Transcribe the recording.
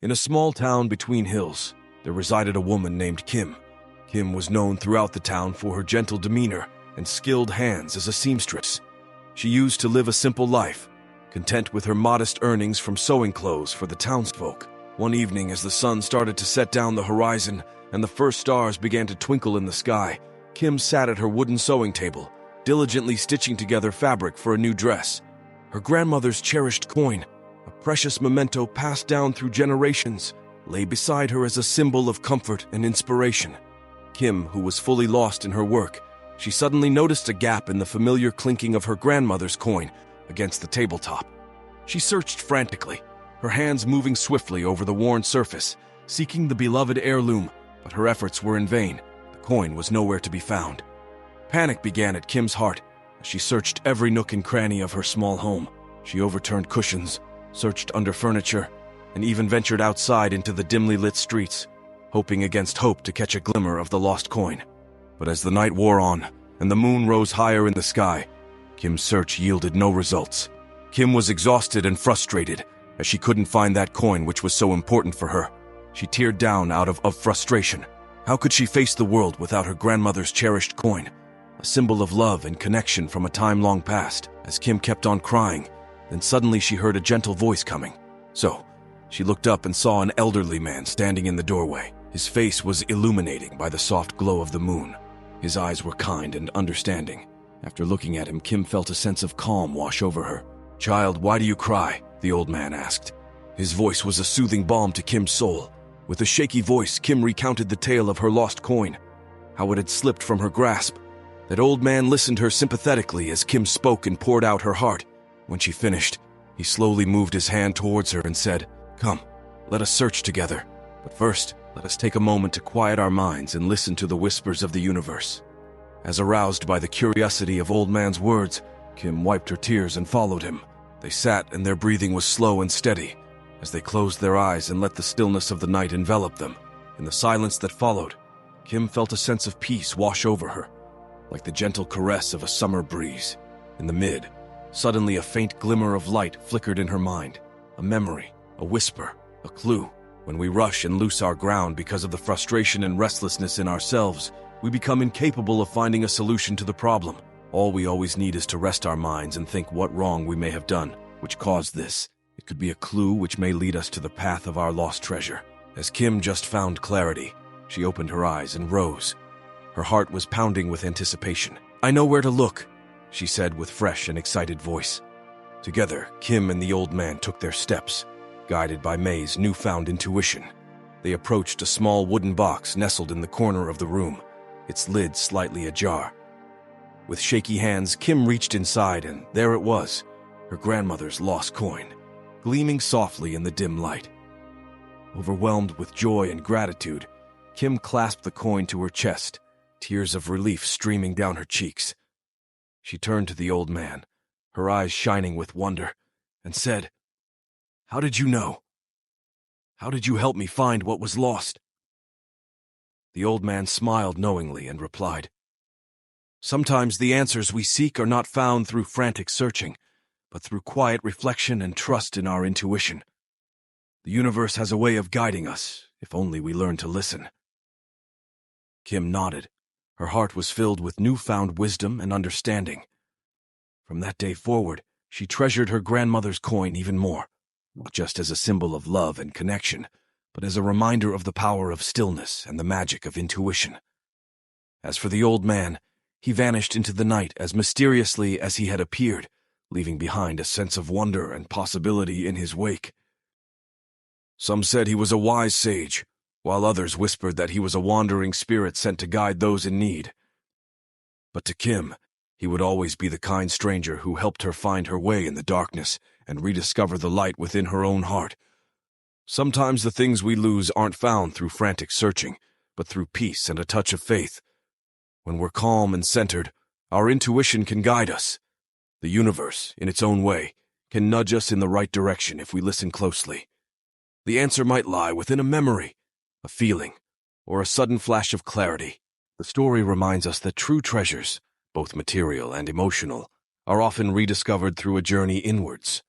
In a small town between hills, there resided a woman named Kim. Kim was known throughout the town for her gentle demeanor and skilled hands as a seamstress. She used to live a simple life, content with her modest earnings from sewing clothes for the townsfolk. One evening, as the sun started to set down the horizon and the first stars began to twinkle in the sky, Kim sat at her wooden sewing table, diligently stitching together fabric for a new dress. Her grandmother's cherished coin, a precious memento passed down through generations, lay beside her as a symbol of comfort and inspiration. Kim, who was fully lost in her work, she suddenly noticed a gap in the familiar clinking of her grandmother's coin against the tabletop. She searched frantically, her hands moving swiftly over the worn surface, seeking the beloved heirloom, but her efforts were in vain. The coin was nowhere to be found. Panic began at Kim's heart as she searched every nook and cranny of her small home. She overturned cushions, searched under furniture, and even ventured outside into the dimly lit streets, hoping against hope to catch a glimmer of the lost coin. But as the night wore on and the moon rose higher in the sky, Kim's search yielded no results. Kim was exhausted and frustrated as she couldn't find that coin which was so important for her. She teared down out of frustration. How could she face the world without her grandmother's cherished coin, a symbol of love and connection from a time long past? As Kim kept on crying, then suddenly she heard a gentle voice coming. So, she looked up and saw an elderly man standing in the doorway. His face was illuminating by the soft glow of the moon. His eyes were kind and understanding. After looking at him, Kim felt a sense of calm wash over her. "Child, why do you cry?" the old man asked. His voice was a soothing balm to Kim's soul. With a shaky voice, Kim recounted the tale of her lost coin, how it had slipped from her grasp. That old man listened her sympathetically as Kim spoke and poured out her heart. When she finished, he slowly moved his hand towards her and said, "Come, let us search together. But first, let us take a moment to quiet our minds and listen to the whispers of the universe." As aroused by the curiosity of old man's words, Kim wiped her tears and followed him. They sat and their breathing was slow and steady as they closed their eyes and let the stillness of the night envelop them. In the silence that followed, Kim felt a sense of peace wash over her, like the gentle caress of a summer breeze. In the mid, suddenly a faint glimmer of light flickered in her mind. A memory, a whisper, a clue. When we rush and lose our ground because of the frustration and restlessness in ourselves, we become incapable of finding a solution to the problem. All we always need is to rest our minds and think what wrong we may have done, which caused this. It could be a clue which may lead us to the path of our lost treasure. As Kim just found clarity, she opened her eyes and rose. Her heart was pounding with anticipation. "I know where to look," she said with fresh and excited voice. Together, Kim and the old man took their steps, guided by May's newfound intuition. They approached a small wooden box nestled in the corner of the room, its lid slightly ajar. With shaky hands, Kim reached inside, and there it was, her grandmother's lost coin, gleaming softly in the dim light. Overwhelmed with joy and gratitude, Kim clasped the coin to her chest, tears of relief streaming down her cheeks. She turned to the old man, her eyes shining with wonder, and said, "How did you know? How did you help me find what was lost?" The old man smiled knowingly and replied, "Sometimes the answers we seek are not found through frantic searching, but through quiet reflection and trust in our intuition. The universe has a way of guiding us, if only we learn to listen." Kim nodded. Her heart was filled with newfound wisdom and understanding. From that day forward, she treasured her grandmother's coin even more, not just as a symbol of love and connection, but as a reminder of the power of stillness and the magic of intuition. As for the old man, he vanished into the night as mysteriously as he had appeared, leaving behind a sense of wonder and possibility in his wake. Some said he was a wise sage, while others whispered that he was a wandering spirit sent to guide those in need. But to Kim, he would always be the kind stranger who helped her find her way in the darkness and rediscover the light within her own heart. Sometimes the things we lose aren't found through frantic searching, but through peace and a touch of faith. When we're calm and centered, our intuition can guide us. The universe, in its own way, can nudge us in the right direction if we listen closely. The answer might lie within a memory, a feeling, or a sudden flash of clarity. The story reminds us that true treasures, both material and emotional, are often rediscovered through a journey inwards.